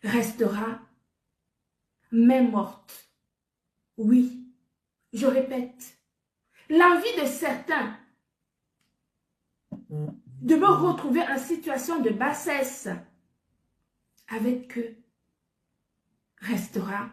restera main morte. Oui, je répète, l'envie de certains de me retrouver en situation de bassesse avec eux restera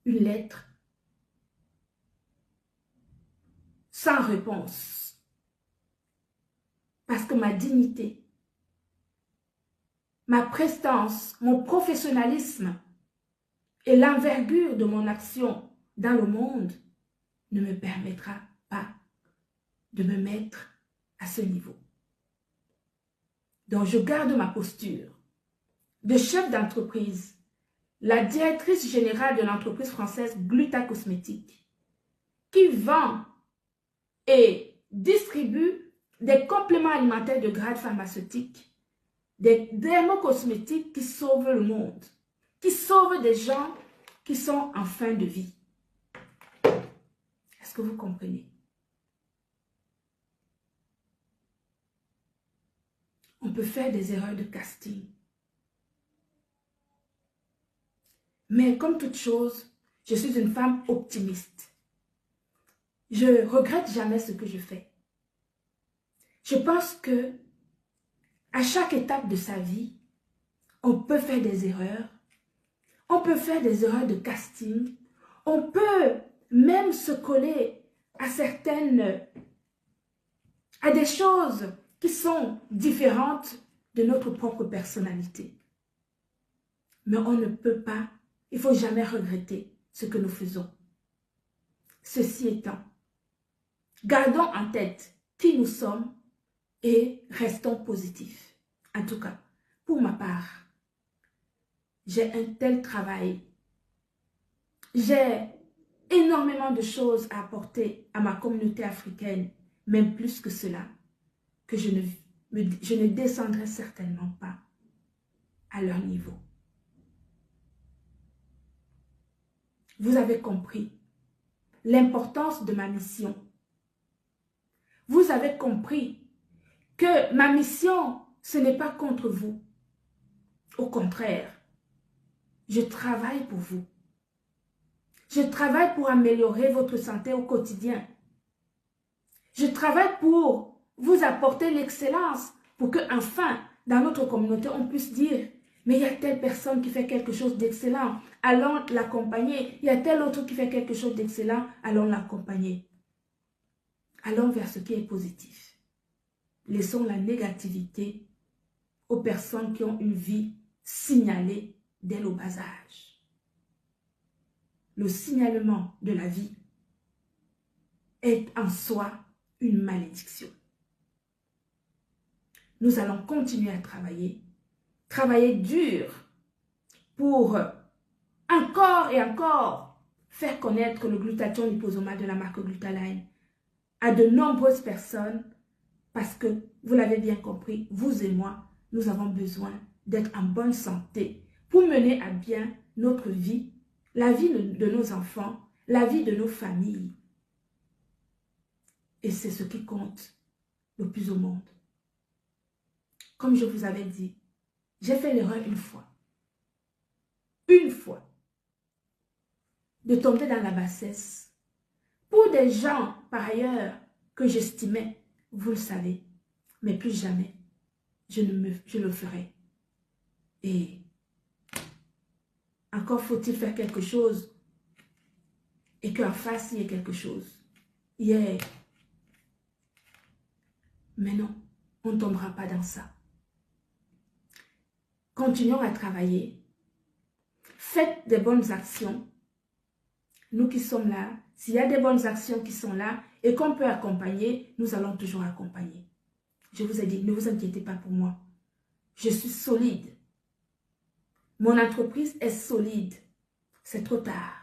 une lettre sans réponse. Parce que ma dignité, ma prestance, mon professionnalisme et l'envergure de mon action dans le monde ne me permettra pas de me mettre à ce niveau. Donc je garde ma posture de chef d'entreprise, la directrice générale de l'entreprise française Gluta Cosmétique, qui vend et distribue des compléments alimentaires de grade pharmaceutique, des dermocosmétiques qui sauvent le monde, qui sauvent des gens qui sont en fin de vie. Est-ce que vous comprenez? On peut faire des erreurs de casting. Mais comme toute chose, je suis une femme optimiste. Je ne regrette jamais ce que je fais. Je pense que à chaque étape de sa vie, on peut faire des erreurs. On peut faire des erreurs de casting. On peut même se coller à à des choses qui sont différentes de notre propre personnalité. Mais on ne peut pas, il ne faut jamais regretter ce que nous faisons. Ceci étant, gardons en tête qui nous sommes et restons positifs. En tout cas, pour ma part, j'ai un tel travail. J'ai énormément de choses à apporter à ma communauté africaine, même plus que cela, que je ne descendrai certainement pas à leur niveau. Vous avez compris l'importance de ma mission. Vous avez compris que ma mission, ce n'est pas contre vous. Au contraire, je travaille pour vous. Je travaille pour améliorer votre santé au quotidien. Je travaille pour vous apporter l'excellence, pour que enfin, dans notre communauté, on puisse dire, mais il y a telle personne qui fait quelque chose d'excellent, allons l'accompagner. Il y a tel autre qui fait quelque chose d'excellent, allons l'accompagner. Allons vers ce qui est positif. Laissons la négativité aux personnes qui ont une vie signalée dès le bas âge. Le signalement de la vie est en soi une malédiction. Nous allons continuer à travailler dur pour encore et encore faire connaître le glutathion liposomal de la marque Glutaline à de nombreuses personnes parce que, vous l'avez bien compris, vous et moi, nous avons besoin d'être en bonne santé pour mener à bien notre vie, la vie de nos enfants, la vie de nos familles. Et c'est ce qui compte le plus au monde. Comme je vous avais dit, j'ai fait l'erreur une fois, de tomber dans la bassesse. Pour des gens, par ailleurs, que j'estimais, vous le savez, mais plus jamais, je le ferai. Et encore faut-il faire quelque chose et qu'en face, il y ait quelque chose. Mais non, on ne tombera pas dans ça. Continuons à travailler. Faites des bonnes actions. Nous qui sommes là, s'il y a des bonnes actions qui sont là et qu'on peut accompagner, nous allons toujours accompagner. Je vous ai dit, ne vous inquiétez pas pour moi. Je suis solide. Mon entreprise est solide. C'est trop tard.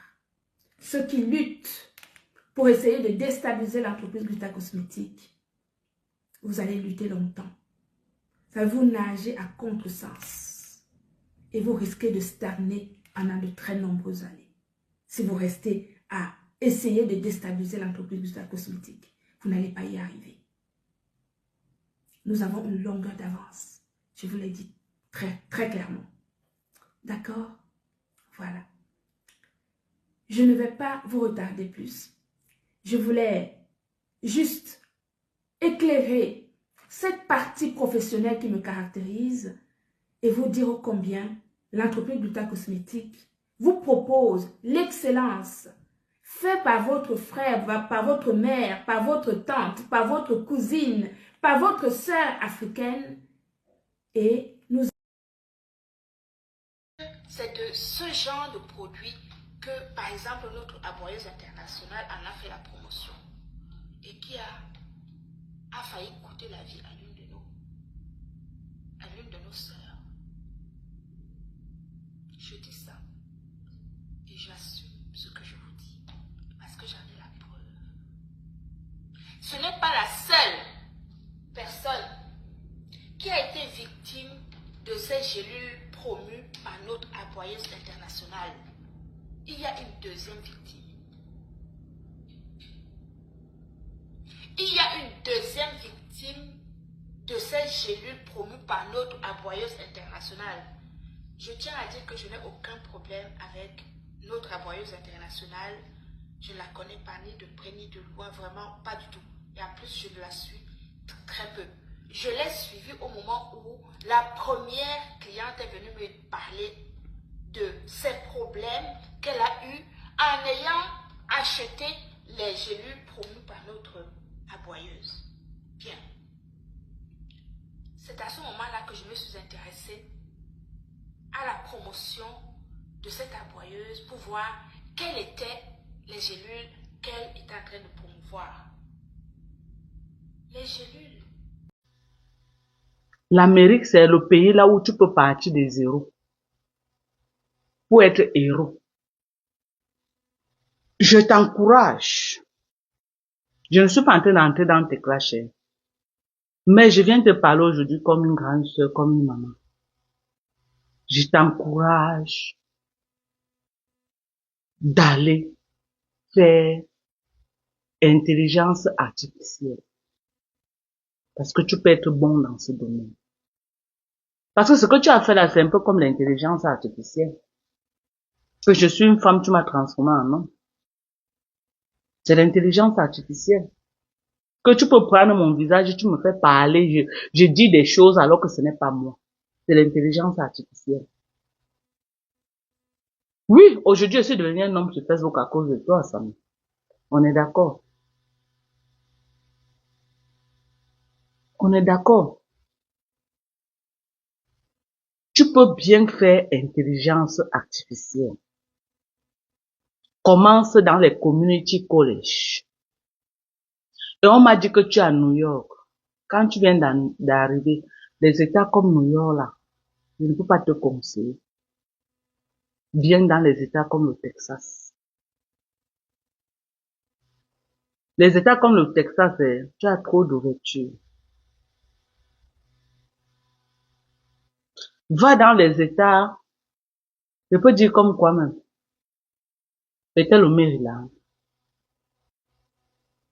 Ceux qui luttent pour essayer de déstabiliser l'entreprise Gluta Cosmétique, vous allez lutter longtemps. Ça va vous nager à contresens. Et vous risquez de stagner pendant de très nombreuses années. Si vous restez à essayer de déstabiliser l'entreprise Gluta Cosmétique, vous n'allez pas y arriver. Nous avons une longueur d'avance. Je vous l'ai dit très, très clairement. D'accord? Voilà. Je ne vais pas vous retarder plus. Je voulais juste éclairer cette partie professionnelle qui me caractérise et vous dire combien l'entreprise Gluta Cosmétique vous propose l'excellence faite par votre frère, par votre mère, par votre tante, par votre cousine, par votre sœur africaine. Et nous... C'est de ce genre de produit que, par exemple, notre aboyeuse internationale en a fait la promotion et qui a failli coûter la vie à l'une de nos sœurs. Je dis ça et j'assume ce que je vous dis parce que j'en ai la preuve. Ce n'est pas la seule personne qui a été victime de ces gélules promues par notre aboyeuse internationale. Il y a une deuxième victime. Il y a une deuxième victime de ces gélules promues par notre aboyeuse internationale. Je tiens à dire que je n'ai aucun problème avec notre aboyeuse internationale. Je ne la connais pas ni de près ni de loin, vraiment pas du tout. Et en plus, je la suis très peu. Je l'ai suivie au moment où la première cliente est venue me parler de ses problèmes qu'elle a eus en ayant acheté les gélules promues par notre aboyeuse. Bien. C'est à ce moment-là que je me suis intéressée à la promotion de cette aboyeuse pour voir quelles étaient les gélules qu'elle était en train de promouvoir. Les gélules. L'Amérique, c'est le pays là où tu peux partir de zéro pour être héros. Je t'encourage. Je ne suis pas en train d'entrer dans tes clashs, mais je viens te parler aujourd'hui comme une grande soeur, comme une maman. Je t'encourage d'aller faire intelligence artificielle. Parce que tu peux être bon dans ce domaine. Parce que ce que tu as fait là, c'est un peu comme l'intelligence artificielle. Que je suis une femme, tu m'as transformé en homme. C'est l'intelligence artificielle. Que tu peux prendre mon visage, tu me fais parler, je dis des choses alors que ce n'est pas moi. C'est l'intelligence artificielle. Oui, aujourd'hui, je suis devenu un homme sur Facebook à cause de toi, Sam. On est d'accord. On est d'accord. Tu peux bien faire intelligence artificielle. Commence dans les community college. Et on m'a dit que tu es à New York. Quand tu viens d'arriver, les États comme New York là, je ne peux pas te conseiller. Viens dans les États comme le Texas. Les États comme le Texas, tu as trop d'ouverture. Va dans les États, je peux dire comme quoi même. Peut-être le Maryland.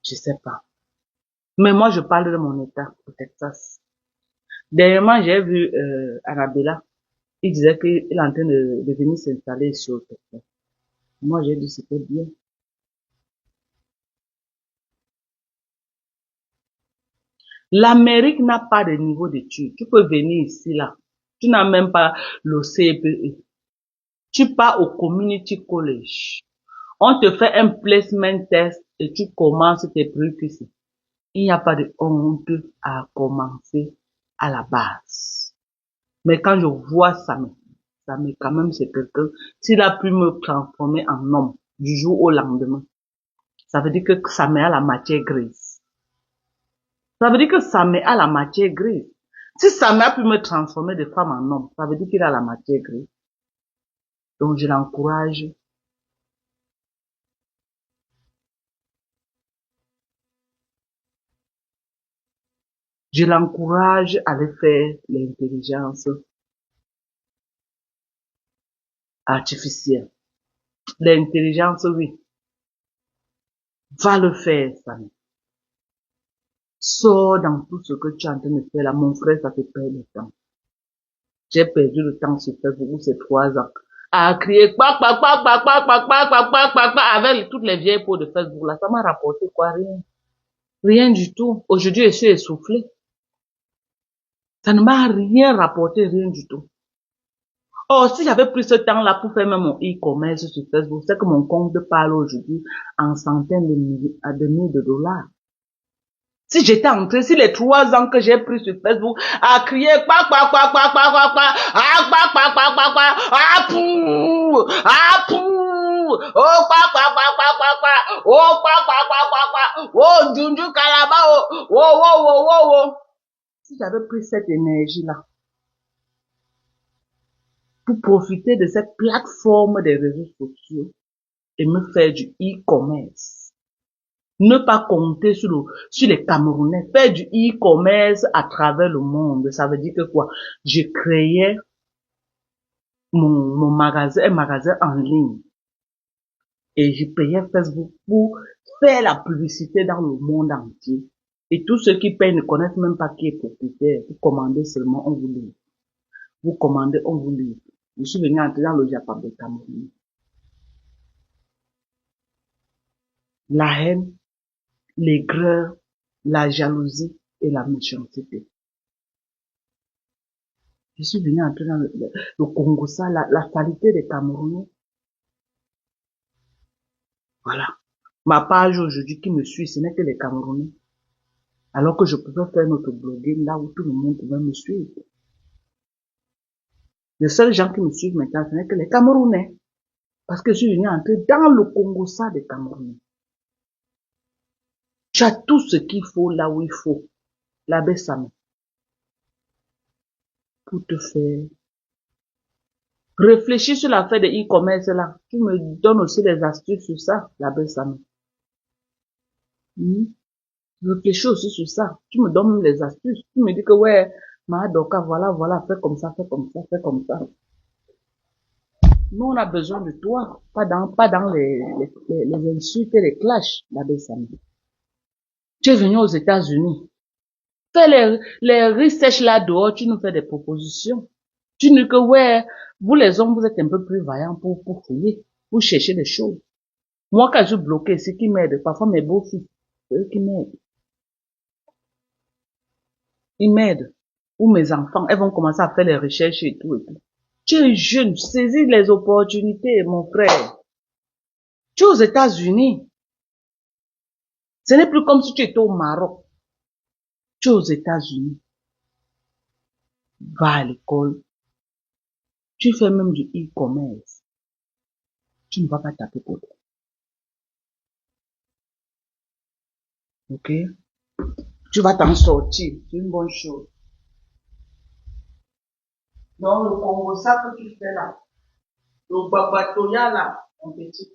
Je sais pas. Mais moi, je parle de mon État, le Texas. Dernièrement, j'ai vu Arabella. Il disait qu'il est en train de venir s'installer sur le Texas. Moi, j'ai dit c'était bien. L'Amérique n'a pas de niveau d'études. Tu peux venir ici, là. Tu n'as même pas le CPE. Tu pars au community college. On te fait un placement test et tu commences tes prérequis. Il n'y a pas de honte à commencer à la base. Mais quand je vois ça quand même c'est quelqu'un, s'il a pu me transformer en homme du jour au lendemain, ça veut dire que ça met à la matière grise. Ça veut dire que ça met à la matière grise. Si ça m'a pu me transformer de femme en homme, ça veut dire qu'il a la matière grise. Donc je l'encourage. Je l'encourage à aller faire l'intelligence artificielle. L'intelligence, oui. Va le faire, Sam. Sors dans tout ce que tu es en train de faire là. Mon frère, ça te perd le temps. J'ai perdu le temps sur Facebook ces 3 ans. à crier avec toutes les vieilles peaux de Facebook là. Ça m'a rapporté quoi? Rien. Rien du tout. Aujourd'hui, je suis essoufflée. Ça ne m'a rien rapporté, rien du tout. Oh, si j'avais pris ce temps-là pour faire même mon e-commerce sur Facebook, c'est que mon compte parle aujourd'hui en centaines de milliers de dollars. Si j'étais entré, si les 3 ans que j'ai pris sur Facebook à crier si j'avais pris cette énergie-là pour profiter de cette plateforme des réseaux sociaux et me faire du e-commerce, ne pas compter sur les Camerounais, faire du e-commerce à travers le monde, ça veut dire que quoi? Je créais mon magasin, un magasin en ligne. Et je payais Facebook pour faire la publicité dans le monde entier. Et tous ceux qui payent ne connaissent même pas qui est propriétaire. Vous commandez seulement, on vous livre. Vous commandez, on vous livre. Je suis venu entrer dans le Japon de Cameroun. La haine, l'aigreur, la jalousie et la méchanceté. Je suis venu entrer dans le Congo, ça, la qualité des Camerounais. Voilà. Ma page aujourd'hui qui me suit, ce n'est que les Camerounais. Alors que je pouvais faire notre blogging là où tout le monde pouvait me suivre. Les seuls gens qui me suivent maintenant, ce n'est que les Camerounais. Parce que je suis venu entrer dans le Congo, ça, des Camerounais. Tu as tout ce qu'il faut là où il faut. La Bessame. Pour te faire réfléchir sur l'affaire de e-commerce là. Tu me donnes aussi des astuces sur ça, la Bessame. Réfléchis aussi sur ça. Tu me donnes même les astuces. Tu me dis que ouais, Madoka, voilà, fais comme ça, fais comme ça, fais comme ça. Nous, on a besoin de toi, pas dans les insultes et les clashs, la Bessame. Tu es venu aux États-Unis. Fais les research là dehors, tu nous fais des propositions. Tu dis que ouais, vous les hommes, vous êtes un peu plus vaillants pour fouiller, pour chercher des choses. Moi, quand je bloqué, c'est qui m'aide. Parfois, mes beaux-fils, c'est eux qui m'aident. Ils m'aident. Ou mes enfants, elles vont commencer à faire les recherches et tout et tout. Tu es jeune, saisis les opportunités, mon frère. Tu es aux États-Unis. Ce n'est plus comme si tu étais au Maroc. Tu es aux États-Unis. Va à l'école. Tu fais même du e-commerce. Tu ne vas pas taper pour toi. Ok? Tu vas t'en sortir. C'est une bonne chose. Donc, le Congo, ça que tu fais là. Le babatoya là, mon petit.